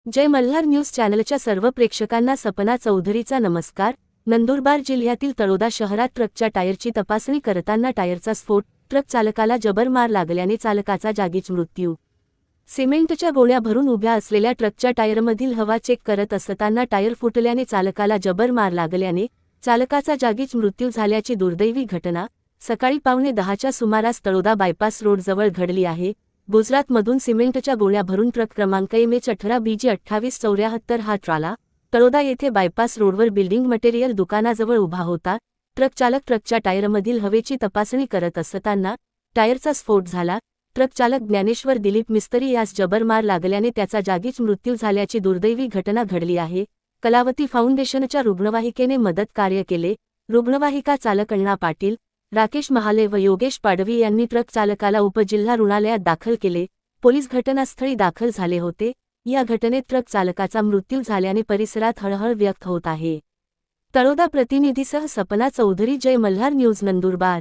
जय Malhar news चॅनलच्या सर्व प्रेक्षकांना सपना चौधरीचा नमस्कार। नंदुरबार जिल्ह्यातील तळोदा शहरात ट्रकच्या टायरची तपासणी करताना टायरचा स्फोट, ट्रक चालकाला जबर मार लागल्याने चालकाचा जागीच मृत्यू। सिमेंटच्या गोण्या भरून उभ्या असलेल्या ट्रकच्या टायरमधील हवा चेक करत असताना टायर फुटल्याने चालकाला जबर मार लागल्याने चालकाचा जागीच मृत्यू झाल्याची दुर्दैवी घटना सकाळी 9:15च्या सुमारास तळोदा बायपास रोडजवळ घडली आहे। गुजरातमधून सिमेंटच्या गोण्या भरून ट्रक क्रमांक MH18BG2874 हा ट्राला तळोदा येथे बायपास रोडवर बिल्डिंग मटेरियल दुकानाजवळ उभा होता। ट्रक चालक ट्रकच्या टायरमधील हवेची तपासणी करत असताना टायरचा स्फोट झाला। ट्रक चालक ज्ञानेश्वर दिलीप मिस्त्री यास जबर मार लागल्याने त्याचा जागीच मृत्यू झाल्याची दुर्दैवी घटना घडली आहे। कलावती फाउंडेशनच्या रुग्णवाहिकेने मदत कार्य केले। रुग्णवाहिका चालक अण्णा पाटील, राकेश महाले व योगेश पाडवी यांनी ट्रक चालकाला उपजिल्हा रुग्णालयात दाखल केले। पोलीस घटनास्थळी दाखल झाले होते। या घटनेत ट्रक चालकाचा मृत्यू झाल्याने परिसरात हळहळ व्यक्त होत आहे। तळोदा प्रतिनिधीसह सपना चौधरी, जय मल्हार न्यूज, नंदुरबार।